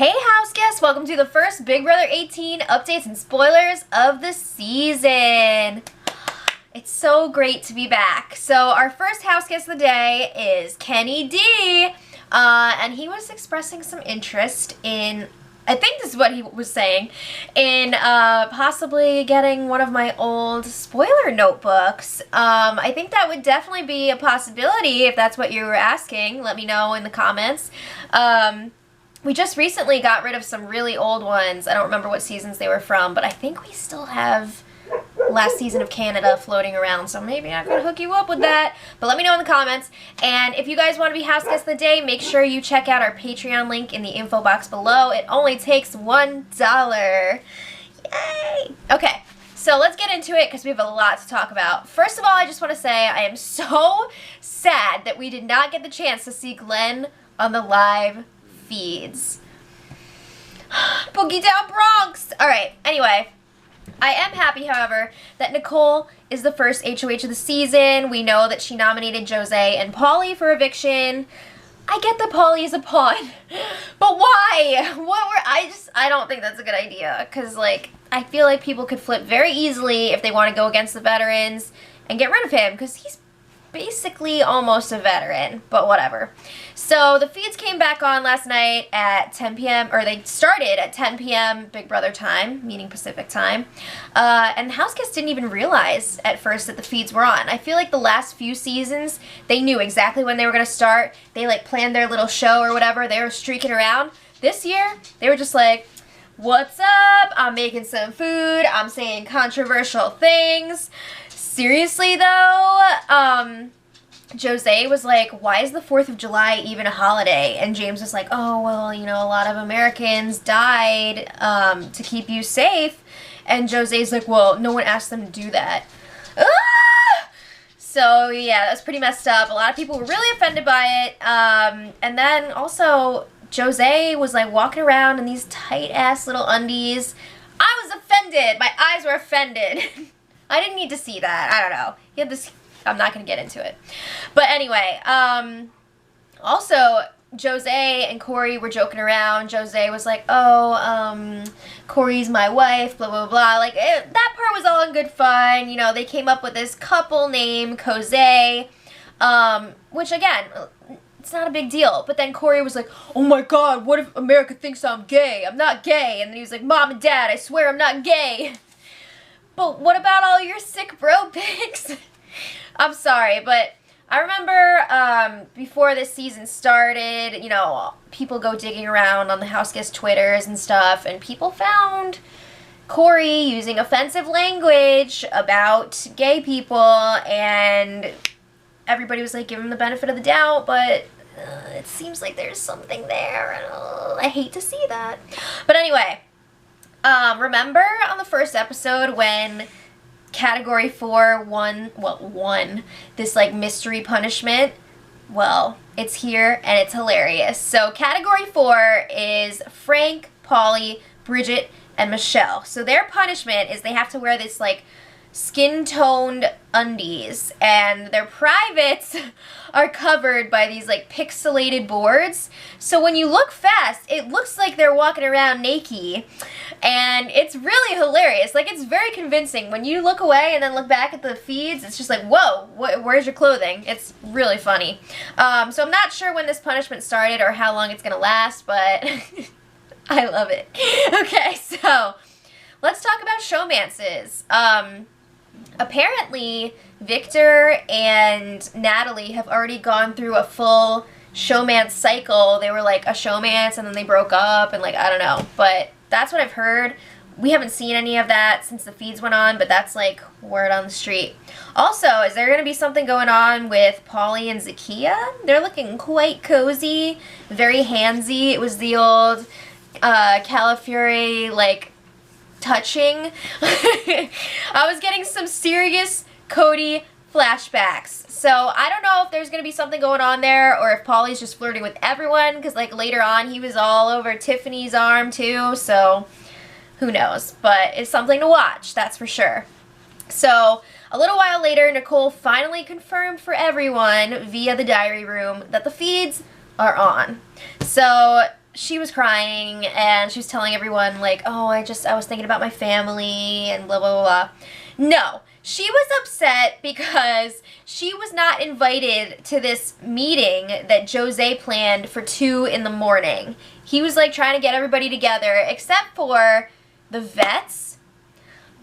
Hey house guests, welcome to the first Big Brother 18 updates and spoilers of the season. It's so great to be back. So our first house guest of the day is Kenny D. And he was expressing some interest in, I think this is what he was saying, in possibly getting one of my old spoiler notebooks. I think that would definitely be a possibility if that's what you were asking. Let me know in the comments. We just recently got rid of some really old ones. I don't remember what seasons they were from, but I think we still have last season of Canada floating around, so maybe I could hook you up with that. But let me know in the comments. And if you guys want to be house guests of the day, make sure you check out our Patreon link in the info box below. It only takes $1. Yay! Okay, so let's get into it because we have a lot to talk about. First of all, I just want to say I am so sad that we did not get the chance to see Glenn on the live feeds. Boogie down Bronx! Alright, anyway. I am happy, however, that Nicole is the first HOH of the season. We know that she nominated Jose and Pauly for eviction. I get that Pauly is a pawn, but why? I don't think that's a good idea, because, like, I feel like people could flip very easily if they want to go against the veterans and get rid of him, because he's basically almost a veteran, but whatever. So the feeds came back on last night at 10 p.m., or they started at 10 p.m. Big Brother time, meaning Pacific time, and house guests didn't even realize at first that the feeds were on. I feel like the last few seasons, they knew exactly when they were going to start. They, like, planned their little show or whatever. They were streaking around. This year, they were just like, what's up? I'm making some food. I'm saying controversial things. Seriously, though, Jose was like, why is the 4th of July even a holiday? And James was like, oh, well, you know, a lot of Americans died to keep you safe. And Jose's like, well, no one asked them to do that. Ah! So, yeah, that was pretty messed up. A lot of people were really offended by it. And then also, Jose was, like, walking around in these tight-ass little undies. I was offended. My eyes were offended. I didn't need to see that. I don't know. He had this... I'm not going to get into it. But anyway, also, Jose and Corey were joking around. Jose was like, oh, Corey's my wife, blah, blah, blah. Like, that part was all in good fun. You know, they came up with this couple name, Jose, which, again, it's not a big deal. But then Corey was like, oh my God, what if America thinks I'm gay? I'm not gay. And then he was like, Mom and Dad, I swear I'm not gay. But what about all your sick bro pics? I'm sorry, but I remember before this season started, you know, people go digging around on the house guest Twitters and stuff, and people found Corey using offensive language about gay people, and everybody was like, give him the benefit of the doubt, but it seems like there's something there, and I hate to see that. But anyway, remember on the first episode when Category 4 won this, like, mystery punishment? Well, it's here, and it's hilarious. So, Category 4 is Frank, Pauly, Bridget, and Michelle. So, their punishment is they have to wear this, like, skin-toned undies, and their privates are covered by these, like, pixelated boards. So when you look fast, it looks like they're walking around naked, and it's really hilarious. Like, it's very convincing. When you look away and then look back at the feeds, it's just like, whoa, where's your clothing? It's really funny. So I'm not sure when this punishment started or how long it's gonna last, but I love it. Okay, so let's talk about Showmances. Apparently, Victor and Natalie have already gone through a full showmance cycle. They were like a showmance and then they broke up and, like, I don't know. But that's what I've heard. We haven't seen any of that since the feeds went on, but that's, like, word on the street. Also, is there going to be something going on with Pauly and Zakia? They're looking quite cozy, very handsy. It was the old Califury, like, touching. I was getting some serious Cody flashbacks. So I don't know if there's going to be something going on there or if Pauly's just flirting with everyone, because, like, later on he was all over Tiffany's arm too, so who knows. But it's something to watch, that's for sure. So a little while later, Nicole finally confirmed for everyone via the diary room that the feeds are on. So she was crying and she was telling everyone like, oh, I was thinking about my family and blah, blah, blah, blah. No, she was upset because she was not invited to this meeting that Jose planned for 2 in the morning. He was like trying to get everybody together except for the vets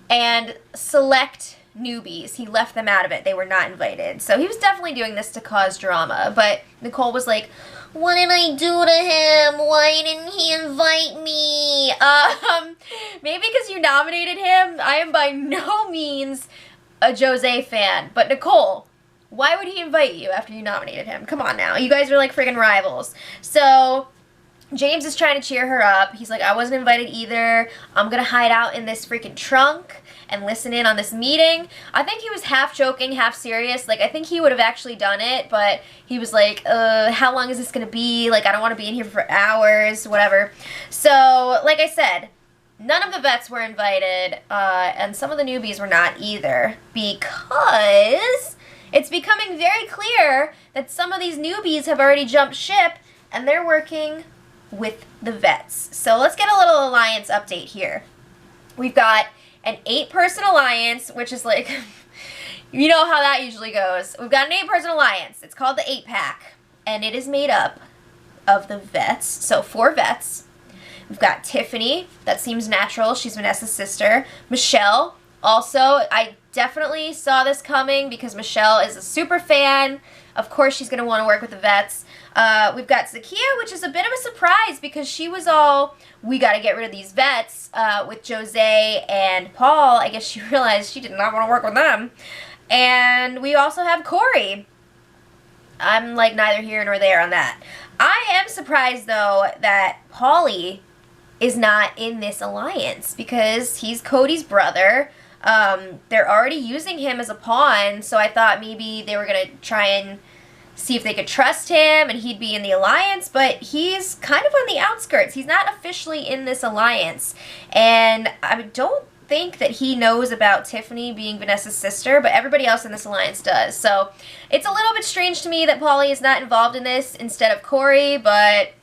and select newbies. He left them out of it. They were not invited. So he was definitely doing this to cause drama. But Nicole was like, what did I do to him? Why didn't he invite me? Maybe because you nominated him. I am by no means a Jose fan. But Nicole, why would he invite you after you nominated him? Come on now. You guys are like friggin' rivals. So James is trying to cheer her up. He's like, I wasn't invited either. I'm gonna hide out in this freaking trunk and listen in on this meeting. I think he was half joking, half serious. Like, I think he would have actually done it, but he was like, how long is this gonna be? Like, I don't want to be in here for hours, whatever. So, like I said, none of the vets were invited, and some of the newbies were not either, because it's becoming very clear that some of these newbies have already jumped ship, and they're working with the vets. So let's get a little alliance update here. We've got an 8-person alliance, which is like, you know how that usually goes. We've got an 8-person alliance. It's called the 8-pack, and it is made up of the vets, so 4 vets. We've got Tiffany, that seems natural. She's Vanessa's sister. Michelle, also, I definitely saw this coming because Michelle is a super fan. Of course she's going to want to work with the vets. We've got Zakiya, which is a bit of a surprise because she was all, we got to get rid of these vets with Jose and Paul. I guess she realized she did not want to work with them. And we also have Corey. I'm like neither here nor there on that. I am surprised though that Paulie is not in this alliance because he's Cody's brother. They're already using him as a pawn, so I thought maybe they were going to try and see if they could trust him and he'd be in the alliance, but he's kind of on the outskirts. He's not officially in this alliance, and I don't think that he knows about Tiffany being Vanessa's sister, but everybody else in this alliance does. So it's a little bit strange to me that Paulie is not involved in this instead of Corey, but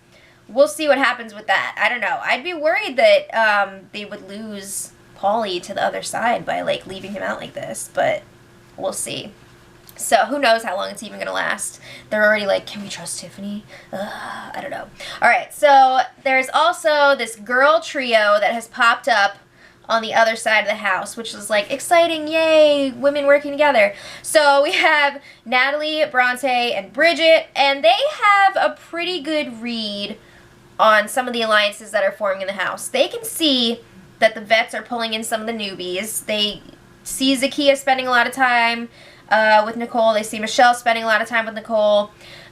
we'll see what happens with that. I don't know. I'd be worried that they would lose Paulie to the other side by like leaving him out like this, but we'll see. So who knows how long it's even going to last. They're already like, can we trust Tiffany? I don't know. Alright, so there's also this girl trio that has popped up on the other side of the house, which is like exciting, yay, women working together. So we have Natalie, Bronte, and Bridget, and they have a pretty good read on some of the alliances that are forming in the house. They can see that the vets are pulling in some of the newbies. They see Zakiya spending a lot of time with Nicole. They see Michelle spending a lot of time with Nicole.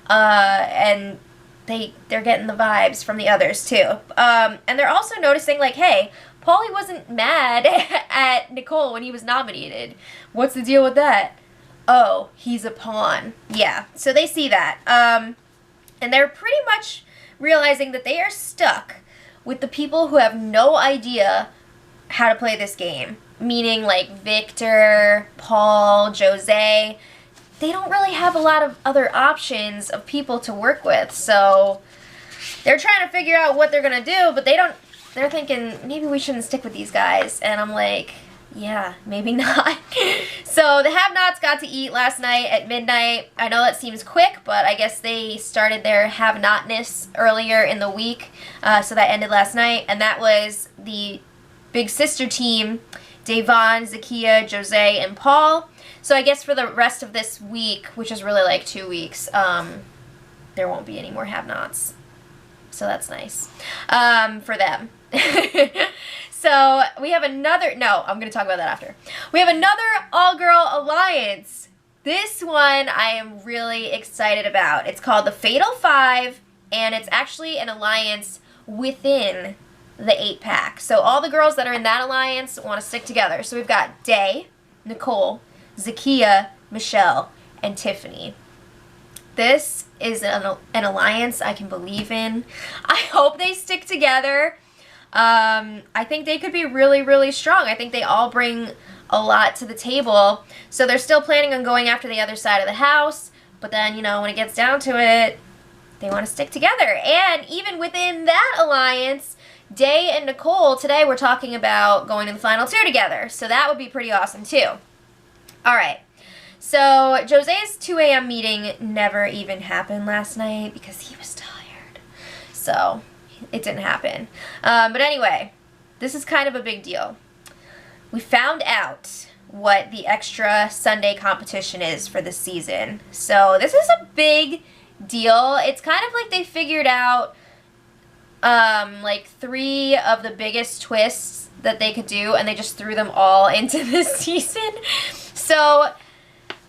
And they're getting the vibes from the others too. And they're also noticing like, hey, Paulie wasn't mad at Nicole when he was nominated. What's the deal with that? Oh, he's a pawn. Yeah, so they see that. And they're pretty much realizing that they are stuck with the people who have no idea how to play this game. Meaning like Victor, Paul, Jose. They don't really have a lot of other options of people to work with. So they're trying to figure out what they're going to do, but they're thinking, maybe we shouldn't stick with these guys. And I'm like, yeah, maybe not. So the have-nots got to eat last night at midnight. I know that seems quick, but I guess they started their have-notness earlier in the week. So that ended last night. And that was the big sister team, Davon, Zakiya, Jose, and Paul. So I guess for the rest of this week, which is really like 2 weeks, there won't be any more have-nots. So that's nice for them. So we have another, no, I'm going to talk about that after. We have another all-girl alliance. This one I am really excited about. It's called the Fatal Five, and it's actually an alliance within the 8-pack. So all the girls that are in that alliance want to stick together. So we've got Day, Nicole, Zakiya, Michelle, and Tiffany. This is an alliance I can believe in. I hope they stick together. I think they could be really, really strong. I think they all bring a lot to the table. So they're still planning on going after the other side of the house. But then, you know, when it gets down to it, they want to stick together. And even within that alliance, Day and Nicole, today we're talking about going to the final 2 together. So that would be pretty awesome too. All right. So Jose's 2 a.m. meeting never even happened last night because he was tired. So it didn't happen. But anyway, this is kind of a big deal. We found out what the extra Sunday competition is for this season. So this is a big deal. It's kind of like they figured out like 3 of the biggest twists that they could do, and they just threw them all into this season. So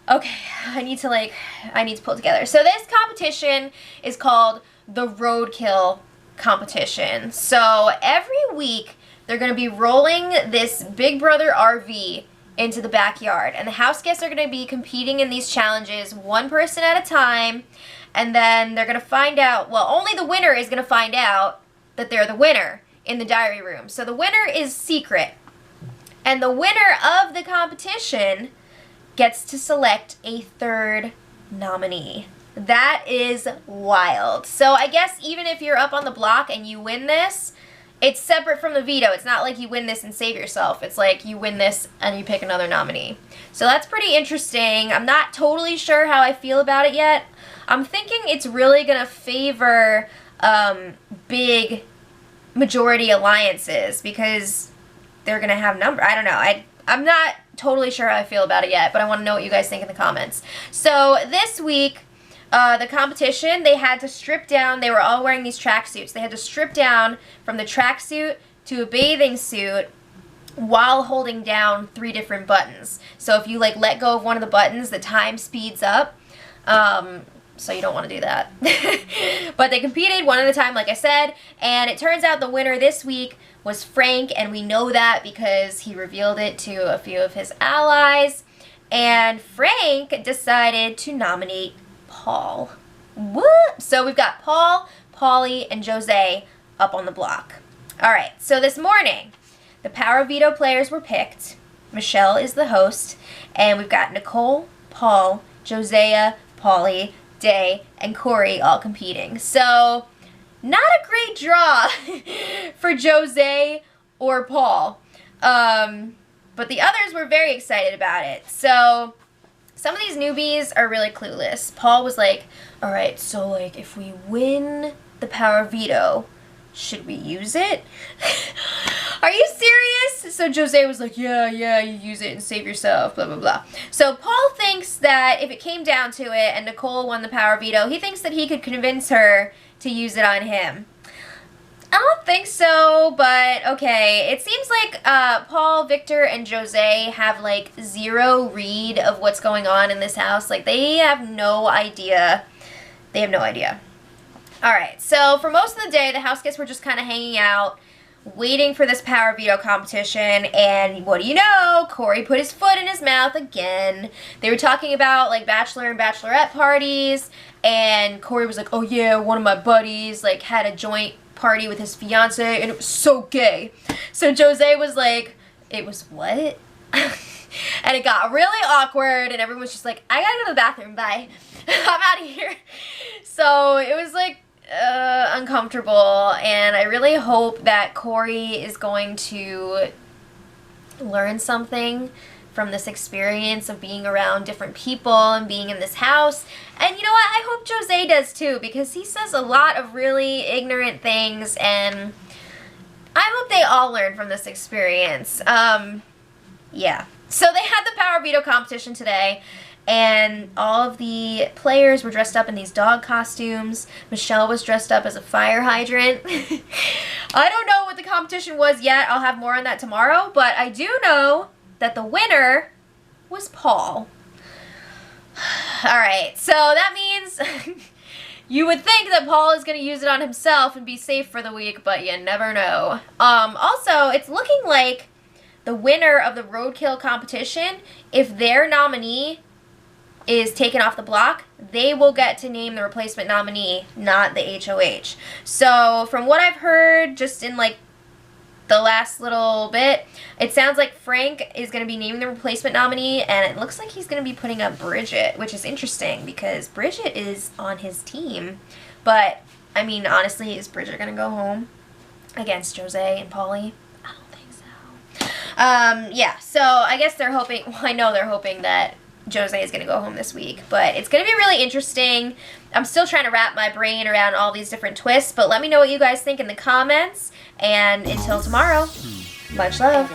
okay, I need to pull it together. So this competition is called the Roadkill competition. So every week they're going to be rolling this Big Brother RV into the backyard, and the house guests are going to be competing in these challenges, one person at a time, and then they're going to find out, well, only the winner is going to find out that they're the winner in the diary room. So the winner is secret, and the winner of the competition gets to select a 3rd nominee. That is wild. So I guess even if you're up on the block and you win this, it's separate from the veto. It's not like you win this and save yourself. It's like you win this and you pick another nominee. So that's pretty interesting. I'm not totally sure how I feel about it yet. I'm thinking it's really going to favor big majority alliances because they're going to have number. I don't know. I'm not totally sure how I feel about it yet, but I want to know what you guys think in the comments. So this week, the competition, they had to strip down. They were all wearing these tracksuits. They had to strip down from the tracksuit to a bathing suit while holding down 3 different buttons. So if you like let go of one of the buttons, the time speeds up. So you don't want to do that. But they competed one at a time, like I said, and it turns out the winner this week was Frank, and we know that because he revealed it to a few of his allies. And Frank decided to nominate Paul. What? So we've got Paul, Paulie, and Jose up on the block. All right, so this morning, the Power of Veto players were picked. Michelle is the host, and we've got Nicole, Paul, Josiah, Paulie, Day, and Corey all competing. So not a great draw for Jose or Paul. But the others were very excited about it. So some of these newbies are really clueless. Paul was like, all right, so like if we win the Power of Veto, should we use it? Are you serious? So Jose was like, yeah, you use it and save yourself, blah, blah, blah. So Paul thinks that if it came down to it and Nicole won the Power of Veto, he thinks that he could convince her to use it on him. I don't think so, but okay. It seems like Paul, Victor, and Jose have like 0 read of what's going on in this house. Like they have no idea. They have no idea. All right, so for most of the day, the house guests were just kind of hanging out, waiting for this Power Veto competition, and what do you know? Corey put his foot in his mouth again. They were talking about like bachelor and bachelorette parties, and Corey was like, oh yeah, one of my buddies like had a joint party with his fiance, and it was so gay. So Jose was like, it was what? And it got really awkward, and everyone was just like, I gotta go to the bathroom, bye. I'm out of here. So it was like uncomfortable, and I really hope that Corey is going to learn something from this experience of being around different people and being in this house. And you know what? I hope Jose does too, because he says a lot of really ignorant things, and I hope they all learn from this experience. Yeah. So they had the Power Veto competition today, and all of the players were dressed up in these dog costumes. Michelle was dressed up as a fire hydrant. I don't know what the competition was yet. I'll have more on that tomorrow, but I do know that the winner was Paul. All right, so that means you would think that Paul is going to use it on himself and be safe for the week, but you never know. Also, it's looking like the winner of the Roadkill competition, if their nominee is taken off the block, they will get to name the replacement nominee, not the HOH. So from what I've heard, just in like the last little bit. It sounds like Frank is going to be naming the replacement nominee, and it looks like he's going to be putting up Bridget, which is interesting because Bridget is on his team. But, I mean, honestly, is Bridget going to go home against Jose and Paulie? I don't think so. Yeah, so I guess they're hoping, well, I know they're hoping that Jose is going to go home this week, but it's going to be really interesting. I'm still trying to wrap my brain around all these different twists, but let me know what you guys think in the comments, and until tomorrow, much love.